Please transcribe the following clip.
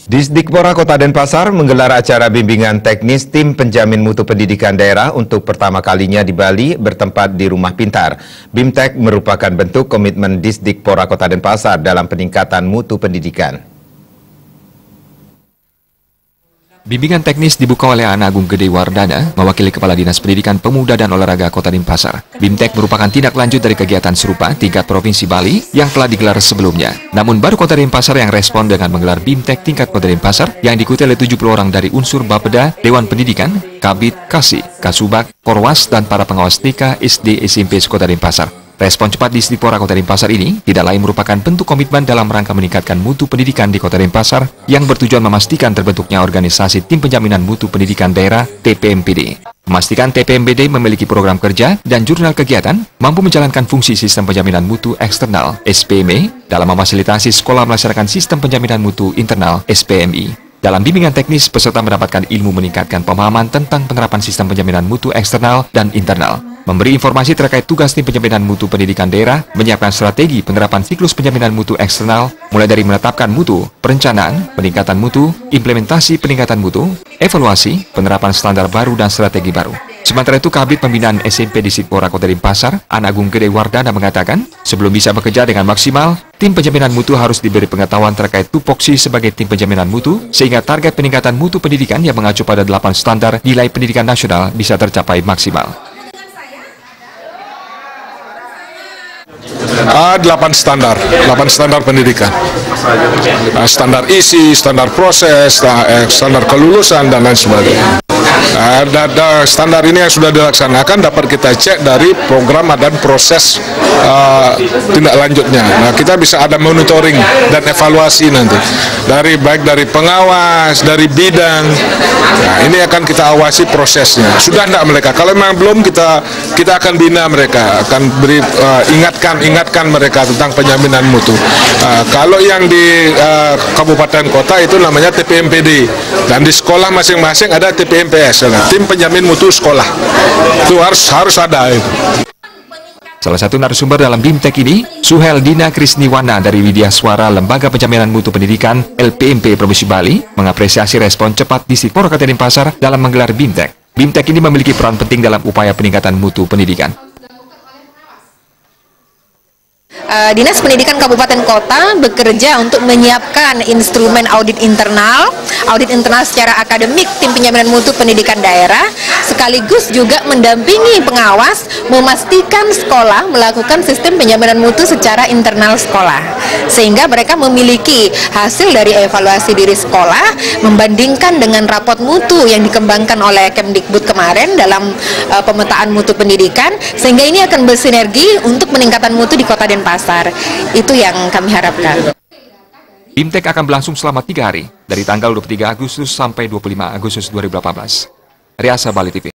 Disdikpora Kota Denpasar menggelar acara bimbingan teknis tim penjamin mutu pendidikan daerah untuk pertama kalinya di Bali bertempat di Rumah Pintar. BIMTEK merupakan bentuk komitmen Disdikpora Kota Denpasar dalam peningkatan mutu pendidikan. Bimbingan teknis dibuka oleh Anak Agung Gede Wardana, mewakili Kepala Dinas Pendidikan Pemuda dan Olahraga Kota Denpasar. BIMTEK merupakan tindak lanjut dari kegiatan serupa tingkat Provinsi Bali yang telah digelar sebelumnya. Namun baru Kota Denpasar yang respon dengan menggelar BIMTEK tingkat Kota Denpasar yang diikuti oleh 70 orang dari unsur Bapeda, Dewan Pendidikan, Kabid, Kasih, Kasubag, Korwas, dan para pengawas TK, SD, SMP Kota Denpasar. Respon cepat Disdikpora Kota Denpasar ini tidak lain merupakan bentuk komitmen dalam rangka meningkatkan mutu pendidikan di Kota Denpasar yang bertujuan memastikan terbentuknya organisasi Tim Penjaminan Mutu Pendidikan Daerah (TPMPD). Memastikan TPMPD memiliki program kerja dan jurnal kegiatan mampu menjalankan fungsi Sistem Penjaminan Mutu Eksternal (SPME) dalam memfasilitasi sekolah melaksanakan Sistem Penjaminan Mutu Internal (SPMI). Dalam bimbingan teknis, peserta mendapatkan ilmu meningkatkan pemahaman tentang penerapan sistem penjaminan mutu eksternal dan internal, memberi informasi terkait tugas tim penjaminan mutu pendidikan daerah, menyiapkan strategi penerapan siklus penjaminan mutu eksternal, mulai dari menetapkan mutu, perencanaan, peningkatan mutu, implementasi peningkatan mutu, evaluasi, penerapan standar baru dan strategi baru. Sementara itu, Kabid Pembinaan SMP Disdikpora Kota Denpasar, Anak Agung Gede Wardana mengatakan, sebelum bisa bekerja dengan maksimal, tim penjaminan mutu harus diberi pengetahuan terkait tupoksi sebagai tim penjaminan mutu, sehingga target peningkatan mutu pendidikan yang mengacu pada 8 standar nilai pendidikan nasional bisa tercapai maksimal. 8 standar pendidikan. Standar isi, standar proses, standar kelulusan, dan lain sebagainya. Standar ini yang sudah dilaksanakan dapat kita cek dari program dan proses tindak lanjutnya. Nah, kita bisa ada monitoring dan evaluasi nanti baik dari pengawas, dari bidang. Nah, ini akan kita awasi prosesnya. Sudah tidak mereka? Kalau memang belum, kita akan bina mereka, akan beri ingatkan mereka tentang penjaminan mutu. Kalau yang di kabupaten kota itu namanya TPMPD, dan di sekolah masing-masing ada TPMPS. Tim penjamin mutu sekolah itu harus ada itu. Salah satu narasumber dalam BIMTEK ini, Suheldina Krisniwana dari Widya Suara Lembaga Penjaminan Mutu Pendidikan LPMP Provinsi Bali, mengapresiasi respon cepat Disdikpora Kota Denpasar dalam menggelar BIMTEK. BIMTEK ini memiliki peran penting dalam upaya peningkatan mutu pendidikan. Dinas Pendidikan Kabupaten Kota bekerja untuk menyiapkan instrumen audit internal secara akademik tim penjaminan mutu pendidikan daerah, sekaligus juga mendampingi pengawas memastikan sekolah melakukan sistem penjaminan mutu secara internal sekolah, sehingga mereka memiliki hasil dari evaluasi diri sekolah membandingkan dengan rapot mutu yang dikembangkan oleh Kemdikbud kemarin dalam pemetaan mutu pendidikan, sehingga ini akan bersinergi untuk peningkatan mutu di Kota Denpasar. Itu yang kami harapkan. BIMTEK akan berlangsung selama 3 hari, dari tanggal 23 Agustus sampai 25 Agustus 2018. Riasa Bali TV.